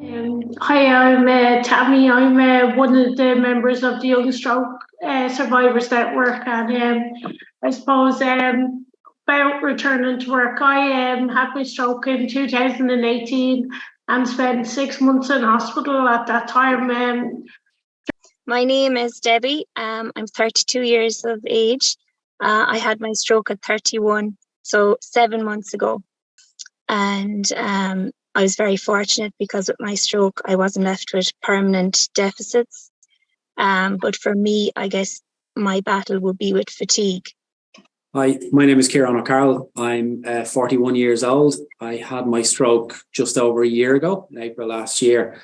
Hi, I'm Tammy. I'm one of the members of the Young Stroke Survivors Network, and I suppose about returning to work, I had my stroke in 2018 and spent 6 months in hospital at that time. My name is Debbie. I'm 32 years of age. I had my stroke at 31, so 7 months ago. And I was very fortunate because with my stroke, I wasn't left with permanent deficits. But for me, I guess my battle would be with fatigue. Hi, my name is Kieran O'Carroll. I'm 41 years old. I had my stroke just over a year ago, in April last year.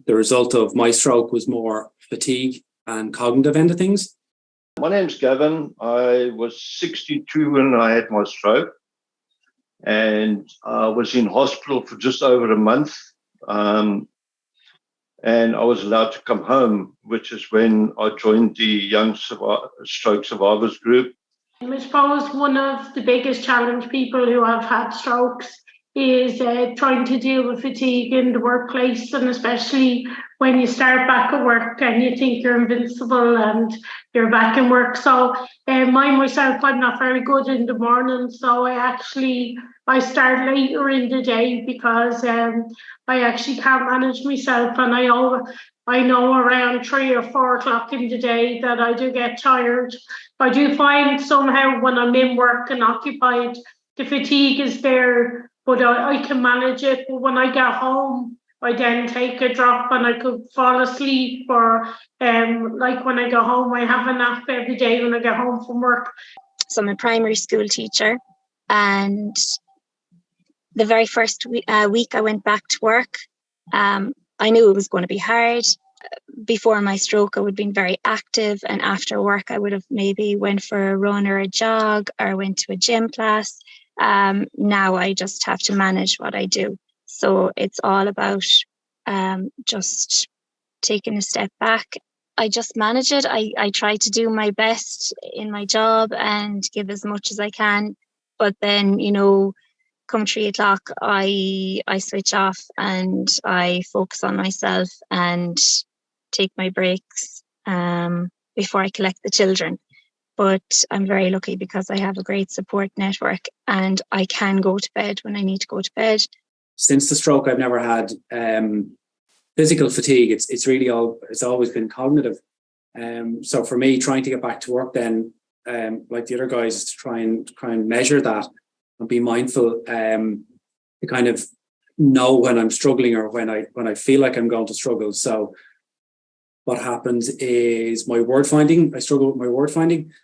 The result of my stroke was more fatigue and cognitive end of things. My name's Gavin. I was 62 when I had my stroke, and I was in hospital for just over a month. And I was allowed to come home, which is when I joined the Young Stroke Survivors group. I suppose one of the biggest challenge people who have had strokes is trying to deal with fatigue in the workplace, and especially when you start back at work and you think you're invincible and you're back in work. So myself, I'm not very good in the morning, so I start later in the day because I actually can't manage myself, and I know around 3 or 4 o'clock in the day that I do get tired. I do find somehow when I'm in work and occupied, the fatigue is there, but I can manage it. But when I get home, I then take a drop and I could fall asleep, or like when I go home, I have a nap every day when I get home from work. So I'm a primary school teacher, and the very first week I went back to work, I knew it was going to be hard. Before my stroke, I would have been very active, and after work I would have maybe went for a run or a jog or went to a gym class. Now I just have to manage what I do. So it's all about just taking a step back. I just manage it. I try to do my best in my job and give as much as I can. But then, come 3 o'clock, I switch off and I focus on myself and take my breaks before I collect the children. But I'm very lucky because I have a great support network and I can go to bed when I need to go to bed. Since the stroke, I've never had physical fatigue. It's always been cognitive. So for me, trying to get back to work then, like the other guys, to try and measure that and be mindful, to kind of know when I'm struggling or when I feel like I'm going to struggle. So what happens is my word finding. I struggle with my word finding.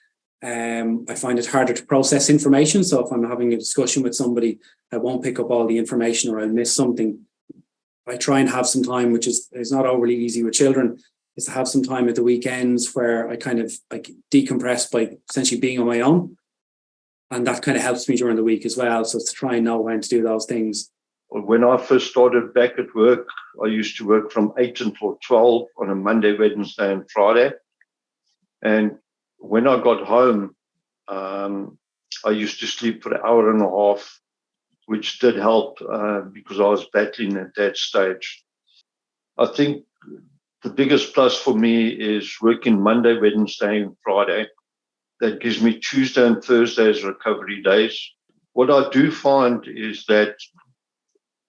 I find it harder to process information. So if I'm having a discussion with somebody, I won't pick up all the information or I'll miss something. I try and have some time, which is not overly easy with children, is to have some time at the weekends where I kind of decompress by essentially being on my own. And that kind of helps me during the week as well. So to try and know when to do those things. When I first started back at work, I used to work from 8 until 12 on a Monday, Wednesday, and Friday. And when I got home, I used to sleep for an hour and a half, which did help because I was battling at that stage. I think the biggest plus for me is working Monday, Wednesday, and Friday. That gives me Tuesday and Thursday as recovery days. What I do find is that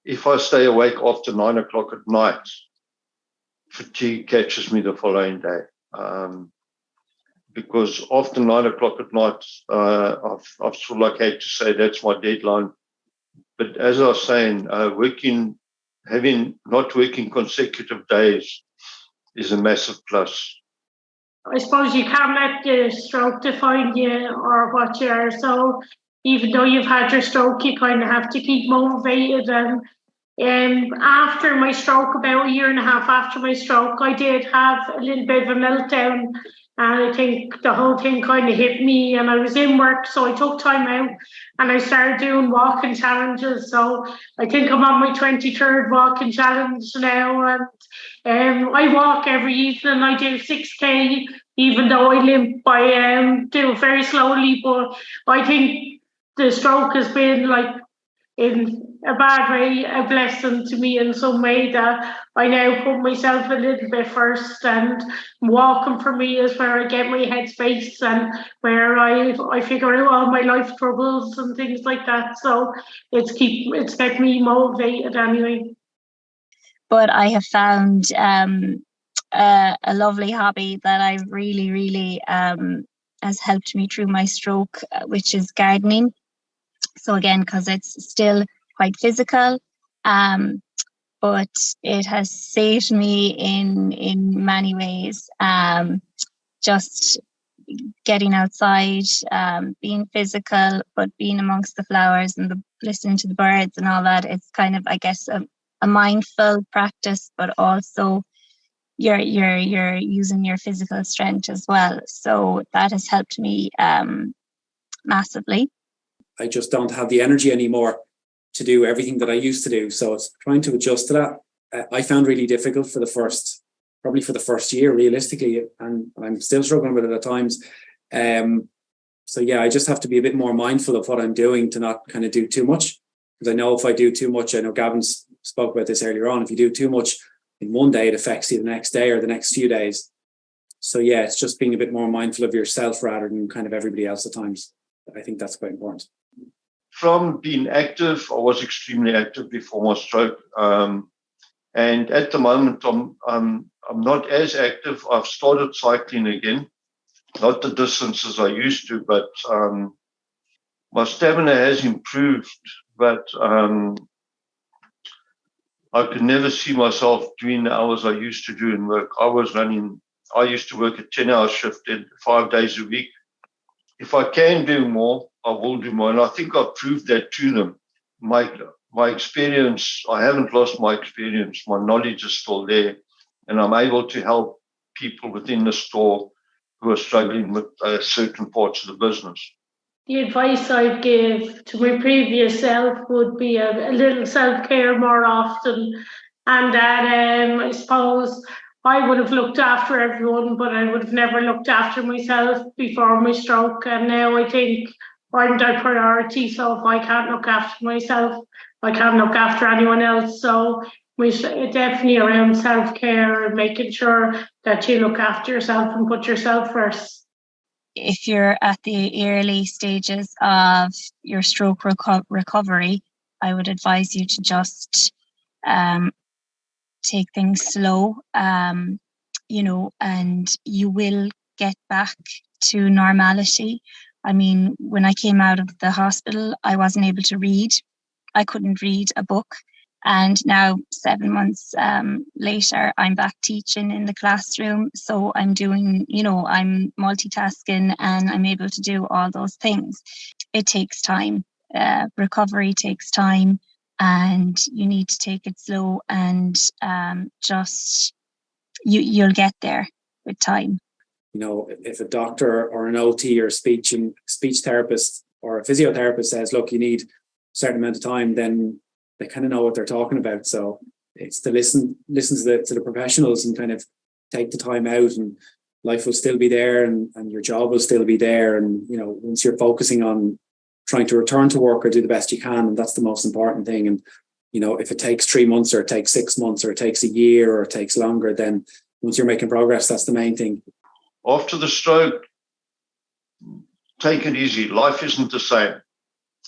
if I stay awake after 9 o'clock at night, fatigue catches me the following day. Because after 9 o'clock at night, I've sort of had to say that's my deadline. But as I was saying, not working consecutive days is a massive plus. I suppose you can't let the stroke define you or what you are. So even though you've had your stroke, you kind of have to keep motivated. And after my stroke, about a year and a half after my stroke, I did have a little bit of a meltdown. And I think the whole thing kind of hit me, and I was in work, so I took time out and I started doing walking challenges. So I think I'm on my 23rd walking challenge now, and I walk every evening. I do 6K, even though I limp. I do it very slowly, but I think the stroke has been like in a bad way, a blessing to me in some way, that I now put myself a little bit first, and walking for me is where I get my headspace and where I figure out all my life troubles and things like that. So it's kept me motivated anyway. But I have found a lovely hobby that I really has helped me through my stroke, which is gardening. So again, because it's still quite physical, but it has saved me in many ways. Just getting outside, being physical, but being amongst the flowers and listening to the birds and all that. It's kind of, I guess, a mindful practice, but also you're using your physical strength as well. So that has helped me massively. I just don't have the energy anymore to do everything that I used to do. So it's trying to adjust to that. I found really difficult probably for the first year, realistically, and I'm still struggling with it at times. So yeah, I just have to be a bit more mindful of what I'm doing to not kind of do too much. Because I know if I do too much, I know Gavin spoke about this earlier on, if you do too much in one day, it affects you the next day or the next few days. So yeah, it's just being a bit more mindful of yourself rather than kind of everybody else at times. I think that's quite important. From being active, I was extremely active before my stroke. And at the moment, I'm not as active. I've started cycling again, not the distances I used to, but my stamina has improved. But I could never see myself doing the hours I used to do in work. I used to work a 10-hour shift 5 days a week. If I can do more, I will do more. And I think I've proved that to them. My experience, I haven't lost my experience. My knowledge is still there. And I'm able to help people within the store who are struggling with certain parts of the business. The advice I'd give to my previous self would be a little self-care more often. And that I suppose I would have looked after everyone, but I would have never looked after myself before my stroke. And now I think I'm the priority. So if I can't look after myself, I can't look after anyone else. So definitely around self-care and making sure that you look after yourself and put yourself first. If you're at the early stages of your stroke recovery, I would advise you to just take things slow, and you will get back to normality. I mean, when I came out of the hospital, I wasn't able to read. I couldn't read a book. And now 7 months later, I'm back teaching in the classroom. So I'm doing, I'm multitasking and I'm able to do all those things. It takes time. Recovery takes time, and you need to take it slow, and just you'll get there with time. If a doctor or an OT or speech therapist or a physiotherapist says, look, you need a certain amount of time, then they kind of know what they're talking about. So it's to listen to the professionals and kind of take the time out, and life will still be there, and your job will still be there. And, once you're focusing on trying to return to work or do the best you can, and that's the most important thing. And, if it takes 3 months or it takes 6 months or it takes a year or it takes longer, then once you're making progress, that's the main thing. After the stroke, take it easy. Life isn't the same.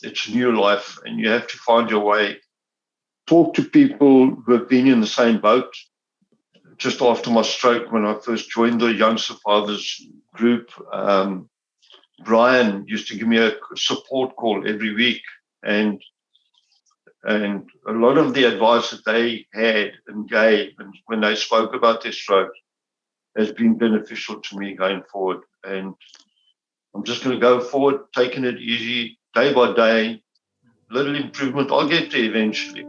It's a new life, and you have to find your way. Talk to people who have been in the same boat. Just after my stroke, when I first joined the Young Survivors group, Brian used to give me a support call every week, and a lot of the advice that they had and gave, and when they spoke about their stroke, has been beneficial to me going forward. And I'm just going to go forward, taking it easy, day by day, little improvement. I'll get there eventually.